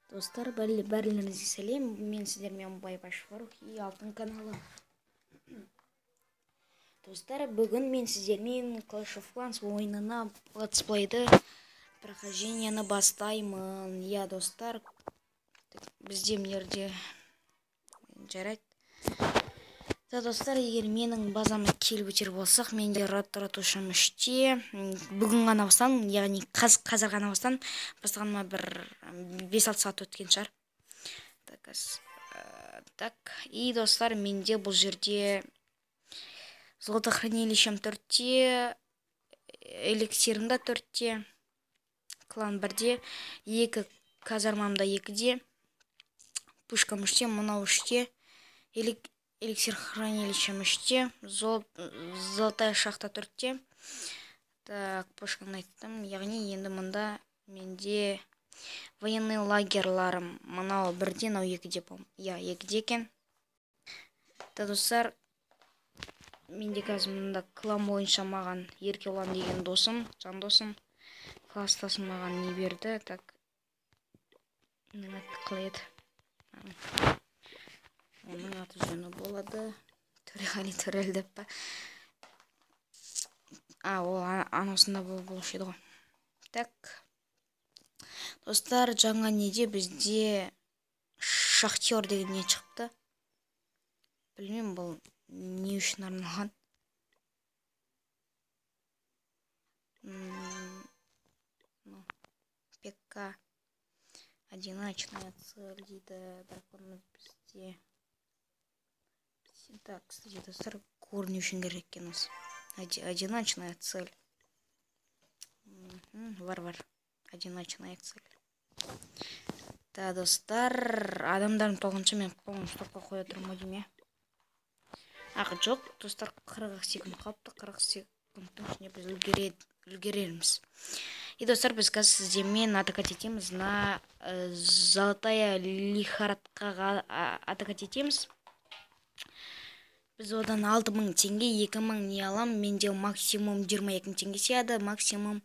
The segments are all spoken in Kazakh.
Достар, бәрілеріңізге сәлем. Мен сіздермен Байбаш Фарух и Алтын каналы. Достар, бүгін мен сіздермен Clash of Clans ойынына летсплейді прохождениені бастаймын. Я, достар, бізде мынерде жарайды. Достар, егер менің базама келіп өтер болсақ, менде ратушам 3-те. Бүгін ғана бастан, яғни қазір ғана бастан, бастағаныма бір 5-6 сағат өткен шығар. Так, и достар, менде бұл жерде золотохранилищем 4-те, эликсирімда 4-те, клан 1-де, 2 казармамда 2-де, пушкам 3-те, мынау 3-те, эликсир хранилищем 3-те, золотая шахта 4-те. Так, пушканы айттым, яғни енді мұнда менде военный лагерларым мынау 1-де, мынау 2-де, я 2-де екен. Достар, менде қазір мұнда клан бойынша маған Еркелан деген досым, жан досым, класстасым маған не берді. Так, қалай еді? Оның аты жөні болады Төреғали Төрел деп па. Ол анасында болушы еді ғой. Так, достар, жаңа неде бізде шахтер деген не шықты. Білмеймін, бұл не үшін арналған. ПК одиночная цель дейді. Драконымыз бізде. Так, кстати, достар, корни үшін керек екен осы. Одиночная цель. Варвар. Одиночная цель. Да, достар, адамдарын толғанша мен қолын стопқа қоя тұрмай дейм, жоқ, достар, 40 секунд қалыпты. 40 секундтың ішінде біз үлгерерміз. И, достар, біз қазір сіздермен атакать етеміз на золотая лихорадкаға атакать етеміз. Біз одан 6000 теңге, 2000 не алам. Менде максимум 22 теңге сияды, максимум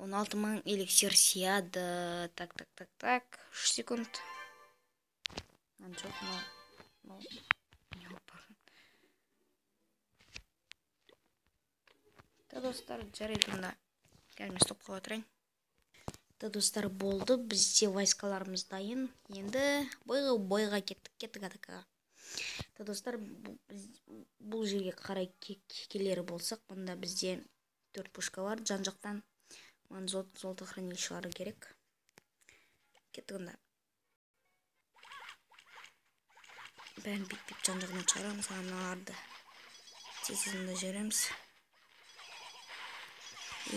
16000 эликсир сияды. Так, 3 секунд. Жоқ, достар, жарайды мұнда. Кәлме стопқа отырайын. Достар, болды. Бізде войскаларымыз дайын. Енді бойға кеттік атакаға. Достар, бұл жерге қарай келері болсақ, мұнда бізде 4 пушка бар. Жан жақтан золотохранилищелары керек. Кеттік онда. Бәрін бит жан жағынан шығарамыз, аналарды тезізінде жүреміз.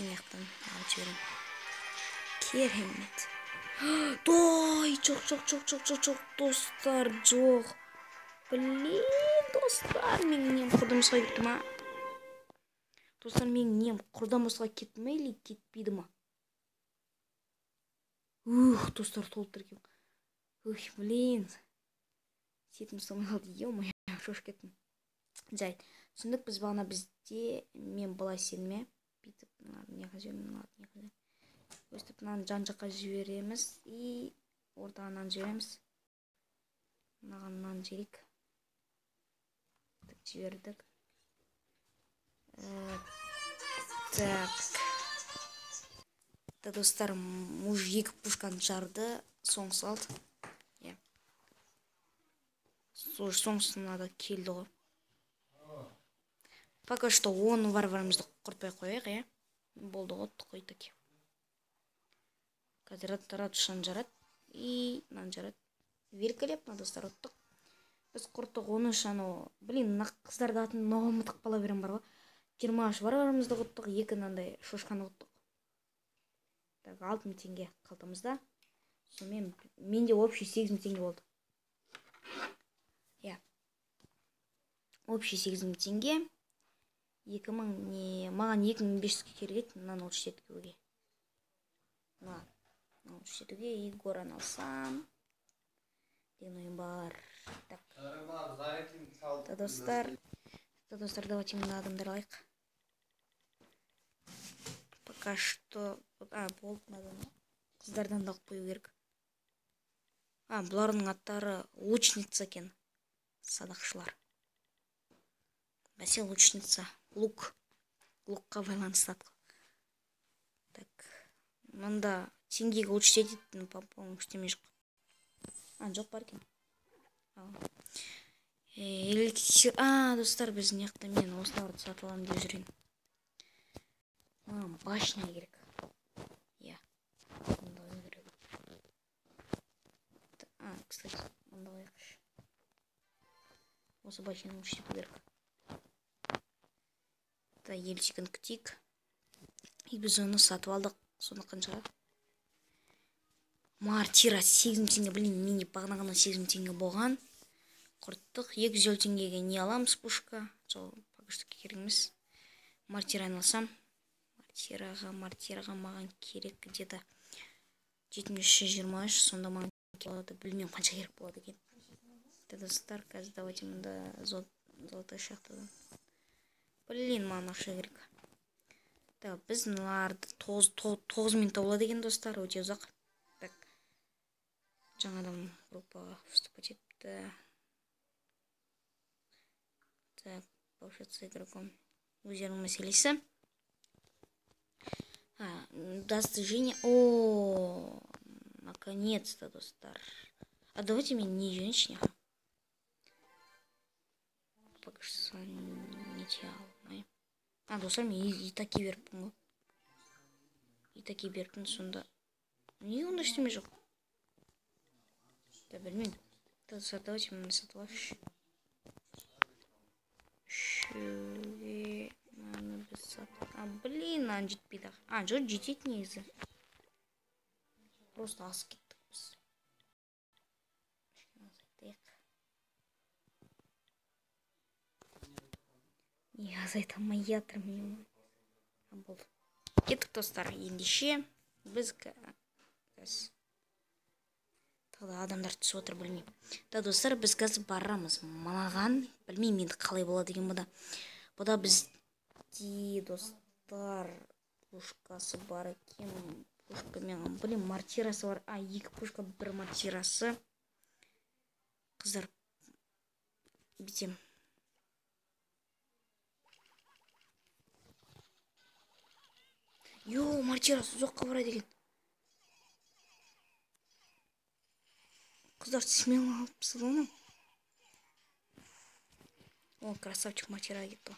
Ең яқтан алып жіберем. Керемет. Жоқ, достар, жоқ. Блин, достар, менің нем құрдамысқа кетті ма? Достар, менің нем құрдамысқа кетті ма, или кетпейді ма? Достар, толып тұргем. Блин. Сетім ұстамай қалды, ё-мо, шош кеттім. Жайт, түсіндік, біз бағана бізде, мен былай сенме, бүйтіп, неға жіберем, өстіп, жан жаққа жібереміз, и ортағынан жібереміз. Мынаған жерек. Жібердік. Так. Достар, мұж 2 пушканы жарды, соңсы алды. Соңсына да келді ғой. Пока что 10 варварымызды құртпай қойық, болды ғотты қойдық. Қазір ратушан жарады. И нан жарады. Великолепно, достар, ұттық. Біз құрттық 13 блин, қыздарды атын ұмытып қала берем бар ғой. 23 варварымызды ұттық, 2 нандай шошқаны ұттық. 6000 теңге қалтамызда. Менде общий 8000 теңге болды. Общий 8000 теңге. 2000, маған 2500 керек, мынаны 37 көге. Маған 37 көге, и горан алсам. Деген ойым бар. Так. Достар, давайте мына адамдар алайық. Пока что... болды, қыздардан да қою керек. Бұлардың аттары лучница екен. Садақшылар. Бәсе лучница. Лукқа байланысты ат. Так. Мында теңгеге учтет еттін, по-моему, үштеме жоқ. Жоқ бар екен. Эликсир. Достар, біз неқта мен осыларды сатып аламын деп жүрген. Башня керек. Иә. Мында керек. Кстати, мында қойқыш. Осы башняны учтету керек. Елчикін күтейік. Біз оны сатып алдық. Соны қаншаға? Мартира 8 теңге, білмеймін, мені бағанағына 8 теңге болған. Құрттық. 200 теңгеге не аламыз пушка? Сол пакыштыққа керек емес. Мартираны алсам. Мартираға маған керек где-то 723, сонда маған болады. Білмеймін қанша керек болады екен. Достар, қазір давайте мұнда золотой шахтадан. Блин, маған ақша керек. Біз мыналарды 9 минутта болады екен, достар, өте ұзақ. Так, жаңадан группаға вступать етті. Так, пообщаться игроком. Өздерінің мәселесі. Достижение. Наконец-то, достар. Давайте мне не женщине. Пока что не тял. Достар, мен и такие беріппін ғой. И такие беріппін, сонда. Не онда ештеме жоқ. Да, білмеймін. Достар, давайте мен сатып алайықшы. Үшеуге мені біз сатып. Блин, ан жетпейді. Жоқ, жетеді негізі. Просто асып кеттік біз. Не азайта алмай жатырмын. Болды. Кеттік, достар. Ендеше біз тағы адамдар түсіп отыр, білмеймін. Достар, біз қазір барамыз. Маған білмеймін енді қалай болады деген бұда. Бұда бізде, достар, пушкасы бар екен. Пушка мен, блин, мартирасы бар. 2 пушка, 1 мартирасы. Қыздар, бітем. Мартирасы ұзаққа барады екен. Қыздар, смело алып сылыны. Красавчик мартира кетті.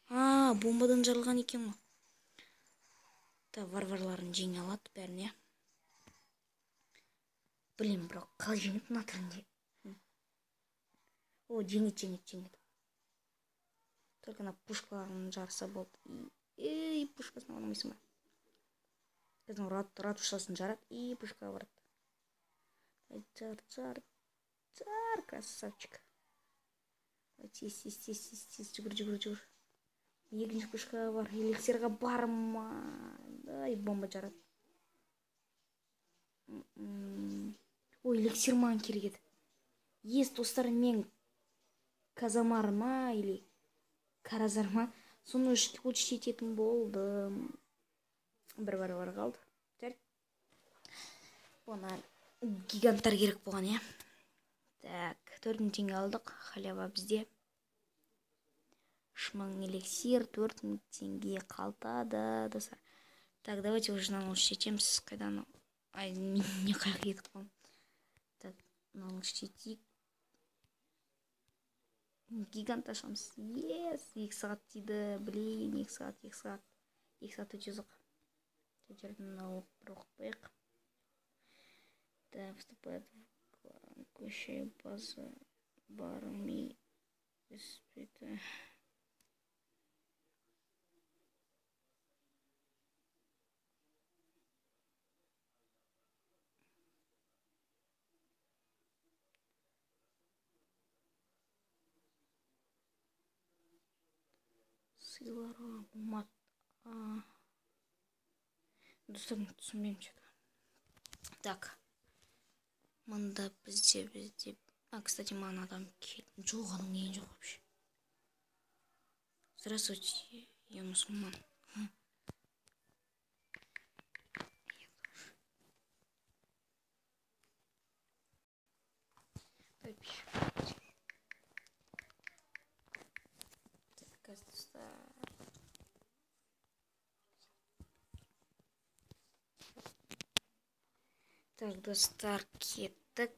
Бомбадан жарылған екен ғой. Варварларын жеңе алады бәріне. Блин, бірақ қалай жеңеді мына түрінде. Жеңеді. Только на пушкаларын жарса болды. Пушкасын алмайсың ба? Біздің ратушасын жарады. Пушка барады. Жар, красавчик. Тез, жүгір. Екінші пушка бар. Эликсирға барма. Бомба жарады. Эликсир маған керек еді. Достар, мен Казамар ма или Каразар ма? Соны учтет етім болды. Бір бар қалды. Ona gigantar керек болған, иә. Так, 4 теңге алдық. Халява бізде. 3000 эликсир, 4000 теңге қалтады, достар. Так, давайте уже наложить етеміз. Қайдан? Не қайық едік қой. Так, наложить етейік. Гигант ашамыз. Yes, 2 сағат дейді. Блин, 2 сағат. 2 сағат өте ұзақ. Жерден налог бір оқып қойық. Да, вступает в текущая база барми испита. Силара мат. Достар, түсінбеймін что-то. Так. Мында бізде. Кстати, маған адам келді. Жоқ, адам келген жоқ вообще. Здравствуйте, я мусульман. Так, достар, кеттік.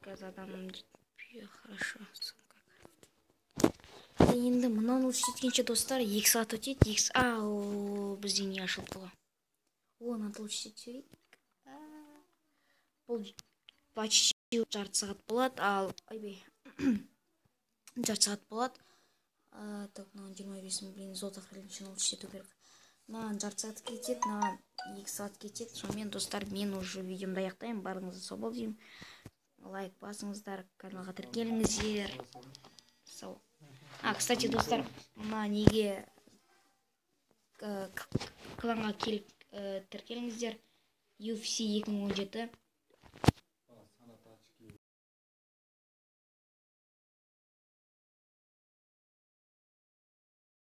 Қазір адамым жетпей, хорошо. Енді мынаны жеткенше достар 2 сағат өтеді. Бізде не ашылып тұр? Оны толшы жетсек. Бұл почти жарты сағат болады, ал жарты сағат болады. Так, мынаны 25 блин золото хранилище жету керек. Мынаны жарты сағат кетеді, мынаны 2 сағат кетеді. Сонымен достар, мен уже видеомды аяқтаймын. Барыңызды сау бол деймін. Лайк басыңыздар, каналға тіркеліңіздер. Сау. Кстати, достар, мына неге кланға келіп тіркеліңіздер. UFC 2017